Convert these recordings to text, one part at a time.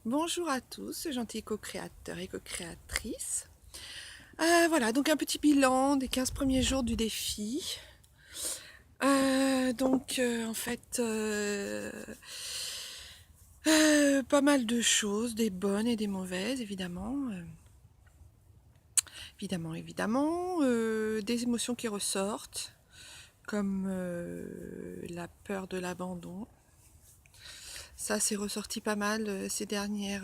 Bonjour à tous, gentils co-créateurs et co-créatrices. Voilà, donc un petit bilan des 15 premiers jours du défi. En fait, pas mal de choses, des bonnes et des mauvaises, évidemment. Des émotions qui ressortent, comme la peur de l'abandon. Ça, c'est ressorti pas mal ces derniers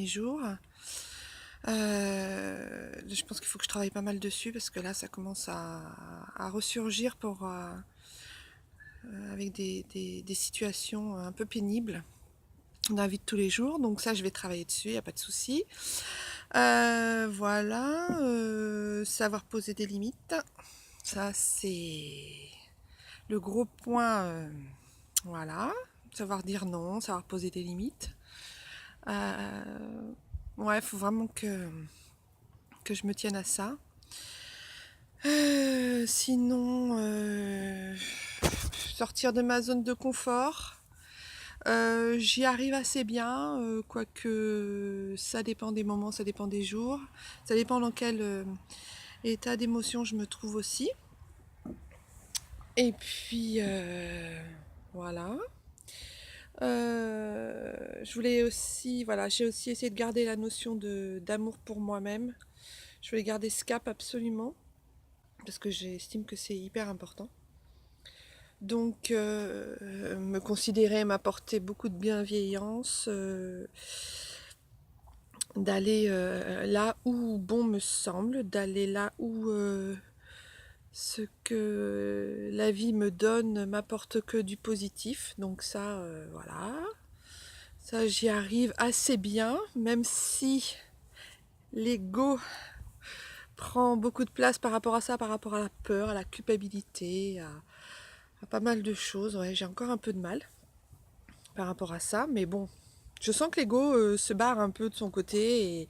jours. Je pense qu'il faut que je travaille pas mal dessus parce que là, ça commence à ressurgir avec des situations un peu pénibles dans la vie de tous les jours. Donc ça, je vais travailler dessus, il n'y a pas de souci. Savoir poser des limites. Ça, c'est le gros point. Voilà. Savoir dire non, savoir poser des limites. Ouais, il faut vraiment que je me tienne à ça. Sortir de ma zone de confort. J'y arrive assez bien, quoique ça dépend des moments, ça dépend des jours, ça dépend dans quel état d'émotion je me trouve aussi. Et puis voilà. Je voulais aussi, voilà, j'ai aussi essayé de garder la notion d'amour pour moi-même. Je voulais garder ce cap absolument parce que j'estime que c'est hyper important. Donc, me considérer, m'apporter beaucoup de bienveillance, d'aller là où bon me semble, d'aller là où ce que la vie me donne m'apporte que du positif. Donc ça, voilà. Ça, j'y arrive assez bien, même si l'ego prend beaucoup de place par rapport à ça, par rapport à la peur, à la culpabilité, à pas mal de choses. Ouais, j'ai encore un peu de mal par rapport à ça, mais bon, je sens que l'ego se barre un peu de son côté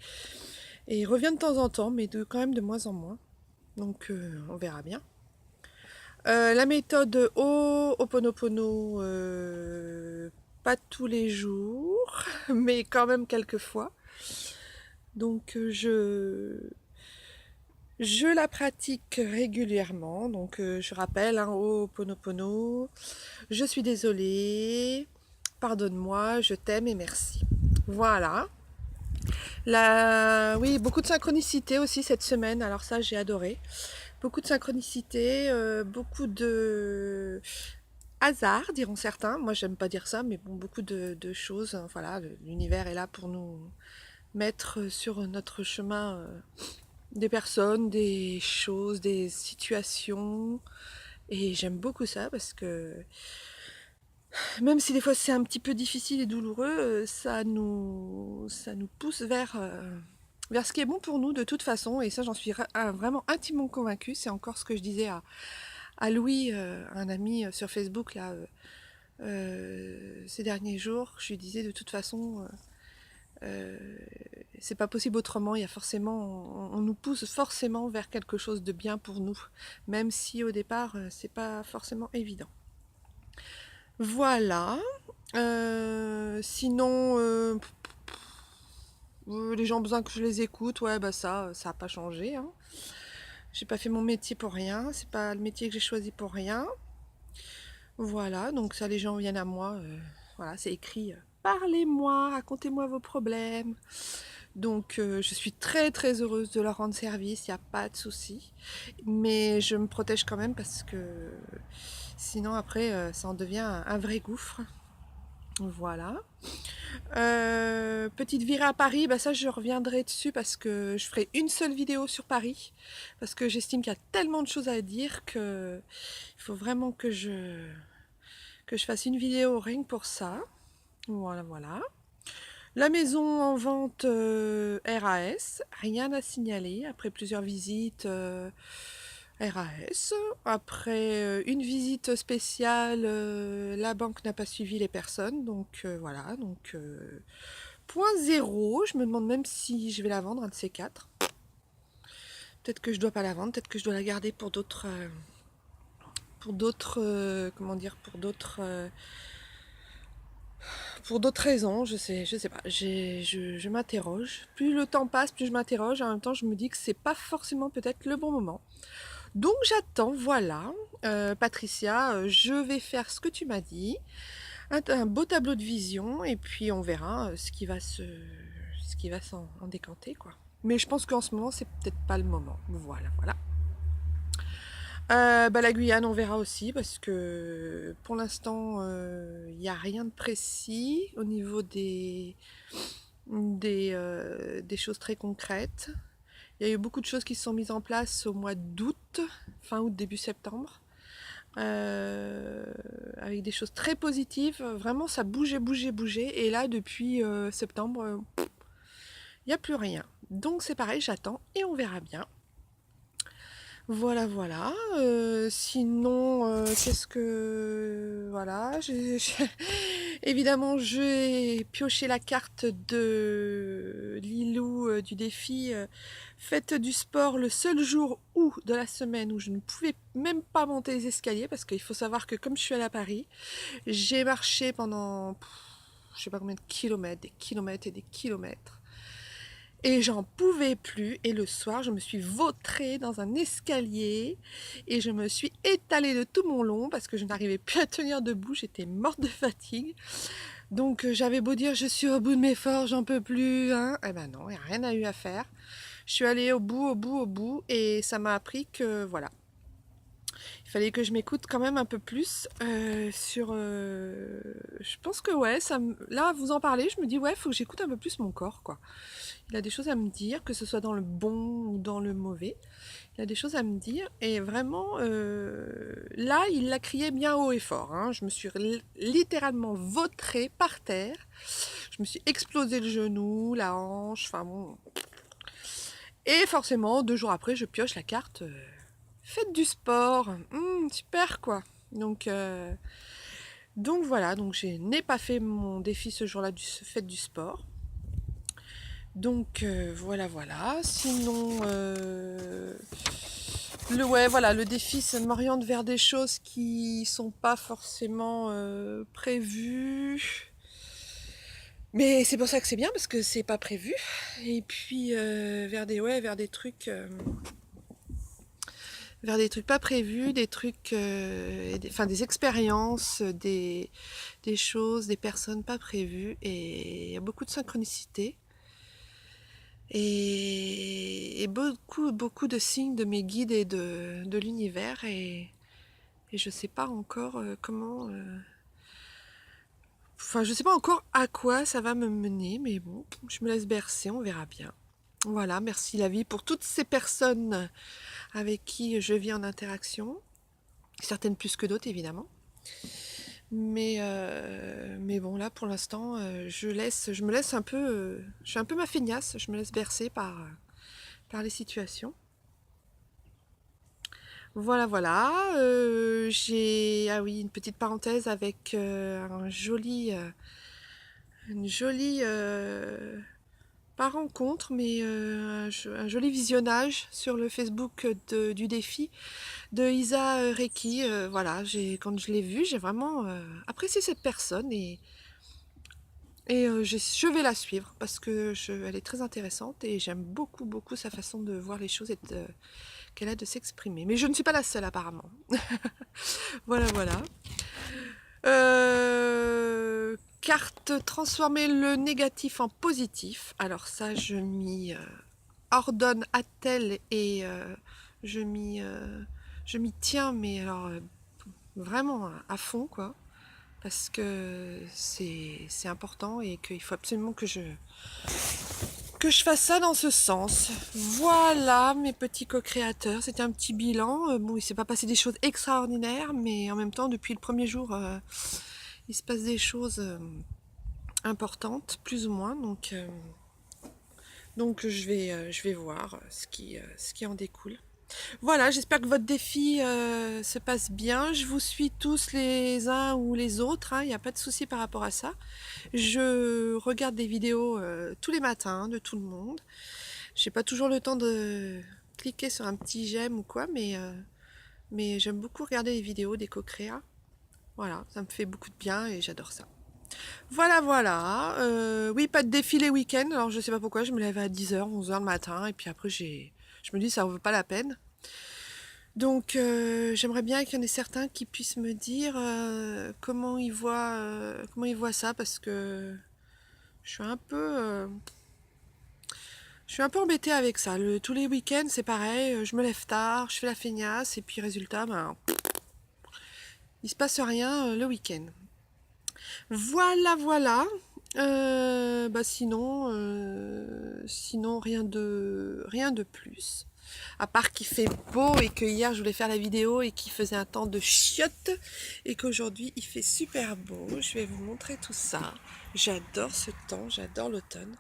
et il revient de temps en temps, mais quand même de moins en moins. Donc on verra bien. La méthode Ho'oponopono, pas tous les jours, mais quand même quelques fois. Donc je la pratique régulièrement. Donc je rappelle, hein, Ho'oponopono, je suis désolée, pardonne-moi, je t'aime et merci. Voilà. Oui, beaucoup de synchronicité aussi cette semaine, alors ça j'ai adoré. Beaucoup de synchronicité, beaucoup de hasard, diront certains. Moi j'aime pas dire ça, mais bon, beaucoup de choses. Voilà, l'univers est là pour nous mettre sur notre chemin des personnes, des choses, des situations. Et j'aime beaucoup ça parce que même si des fois c'est un petit peu difficile et douloureux, ça nous pousse vers ce qui est bon pour nous de toute façon. Et ça, j'en suis vraiment intimement convaincue. C'est encore ce que je disais à Louis, un ami sur Facebook, là, ces derniers jours. Je lui disais de toute façon, c'est pas possible autrement. Il y a forcément, on nous pousse forcément vers quelque chose de bien pour nous, même si au départ, c'est pas forcément évident. Voilà. Sinon, les gens ont besoin que je les écoute, ouais, bah ça a pas changé, hein. J'ai pas fait mon métier pour rien, c'est pas le métier que j'ai choisi pour rien. Voilà, donc ça, les gens viennent à moi, voilà, c'est écrit, parlez-moi, racontez-moi vos problèmes. Donc, je suis très très heureuse de leur rendre service, il n'y a pas de souci. Mais je me protège quand même parce que sinon, après, ça en devient un vrai gouffre. Voilà. Petite virée à Paris, bah ça je reviendrai dessus parce que je ferai une seule vidéo sur Paris parce que j'estime qu'il y a tellement de choses à dire que il faut vraiment que je fasse une vidéo rien que pour ça. Voilà, voilà. La maison en vente RAS, rien à signaler après plusieurs visites RAS. Après une visite spéciale, la banque n'a pas suivi les personnes, donc voilà, donc point zéro. Je me demande même si je vais la vendre, un de ces quatre. Peut-être que je dois pas la vendre, peut-être que je dois la garder pour d'autres, comment dire, pour d'autres raisons, je sais pas, je m'interroge. Plus le temps passe, plus je m'interroge. En même temps, je me dis que c'est pas forcément peut-être le bon moment. Donc j'attends, voilà. Patricia, je vais faire ce que tu m'as dit. Un beau tableau de vision et puis on verra ce qui va en décanter, quoi. Mais je pense qu'en ce moment, c'est peut-être pas le moment. Voilà, voilà. La Guyane, on verra aussi parce que pour l'instant, il n'y a rien de précis au niveau des choses très concrètes. Il y a eu beaucoup de choses qui se sont mises en place au mois d'août, fin août, début septembre, avec des choses très positives. Vraiment, ça bougeait, bougeait, bougeait. Et là, depuis septembre, il n'y a plus rien. Donc c'est pareil, j'attends et on verra bien. Voilà, voilà. Sinon, qu'est-ce que... Voilà. Évidemment, j'ai pioché la carte de Lilou du défi. Faites du sport le seul jour de la semaine où je ne pouvais même pas monter les escaliers parce qu'il faut savoir que comme je suis allée à Paris, j'ai marché pendant je sais pas combien de kilomètres, des kilomètres et des kilomètres. Et j'en pouvais plus. Et le soir, je me suis vautrée dans un escalier et je me suis étalée de tout mon long parce que je n'arrivais plus à tenir debout. J'étais morte de fatigue. Donc j'avais beau dire je suis au bout de mes forces, j'en peux plus. Hein. Eh ben non, il n'y a rien à eu à faire. Je suis allée au bout, au bout, au bout. Et ça m'a appris que voilà. Il fallait que je m'écoute quand même un peu plus je pense que ouais, là, vous en parlez, je me dis ouais, il faut que j'écoute un peu plus mon corps, quoi. Il a des choses à me dire, que ce soit dans le bon ou dans le mauvais. Il a des choses à me dire. Et vraiment, là, il l'a crié bien haut et fort. Hein. Je me suis littéralement vautrée par terre. Je me suis explosé le genou, la hanche, enfin bon. Et forcément, 2 jours après, je pioche la carte. Faites du sport. Super, quoi. Donc voilà, donc je n'ai pas fait mon défi ce jour-là du faites du sport. Donc voilà, voilà. Sinon, le défi, ça m'oriente vers des choses qui sont pas forcément prévues. Mais c'est pour ça que c'est bien parce que c'est pas prévu. Et puis vers des trucs pas prévus, des trucs, des expériences, des choses, des personnes pas prévues. Et il y a beaucoup de synchronicité. Et beaucoup, beaucoup de signes de mes guides et de l'univers. Et je sais pas encore comment... Enfin, je sais pas encore à quoi ça va me mener, mais bon, je me laisse bercer, on verra bien. Voilà, merci la vie pour toutes ces personnes avec qui je vis en interaction. Certaines plus que d'autres, évidemment. Mais bon, là, pour l'instant, je me laisse un peu... je suis un peu ma feignasse, je me laisse bercer par les situations. Voilà, voilà. Ah oui, une petite parenthèse avec une jolie, pas rencontre, mais un joli visionnage sur le Facebook du défi de Isa Reiki. Voilà, quand je l'ai vue, j'ai vraiment apprécié cette personne et je vais la suivre parce que elle est très intéressante et j'aime beaucoup, beaucoup sa façon de voir les choses qu'elle a de s'exprimer. Mais je ne suis pas la seule apparemment. Voilà, voilà. Carte transformer le négatif en positif. Alors ça, je m'y ordonne à tel et je m'y tiens, mais alors vraiment à fond, quoi. Parce que c'est important et qu'il faut absolument que je fasse ça dans ce sens. Voilà mes petits co-créateurs, c'était un petit bilan. Bon, il s'est pas passé des choses extraordinaires, mais en même temps, depuis le premier jour, il se passe des choses importantes, plus ou moins. Donc je vais voir ce qui en découle. Voilà, j'espère que votre défi se passe bien. Je vous suis tous les uns ou les autres, hein, il n'y a pas de souci par rapport à ça. Je regarde des vidéos tous les matins de tout le monde. J'ai pas toujours le temps de cliquer sur un petit j'aime ou quoi, mais j'aime beaucoup regarder les vidéos des co-créas. Voilà, ça me fait beaucoup de bien et j'adore ça. Voilà, voilà. Oui, pas de défilé week-end. Alors, je sais pas pourquoi, je me lève à 10h, 11h le matin. Et puis après, je me dis, ça ne vaut pas la peine. Donc, j'aimerais bien qu'il y en ait certains qui puissent me dire comment ils voient ça. Parce que je suis un peu, je suis un peu embêtée avec ça. Tous les week-ends, c'est pareil. Je me lève tard, je fais la feignasse. Et puis, résultat, ben, il se passe rien le week-end. Voilà, voilà. Sinon rien de plus. À part qu'il fait beau et que hier je voulais faire la vidéo et qu'il faisait un temps de chiottes et qu'aujourd'hui il fait super beau. Je vais vous montrer tout ça. J'adore ce temps, j'adore l'automne.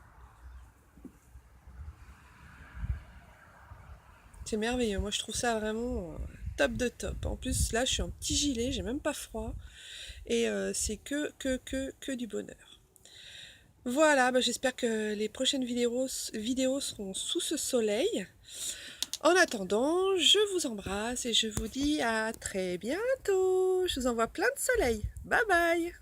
C'est merveilleux. Moi je trouve ça vraiment top de top. En plus là je suis en petit gilet, j'ai même pas froid et c'est que du bonheur. Voilà, bah j'espère que les prochaines vidéos seront sous ce soleil. En attendant, je vous embrasse et je vous dis à très bientôt. Je vous envoie plein de soleil. Bye bye.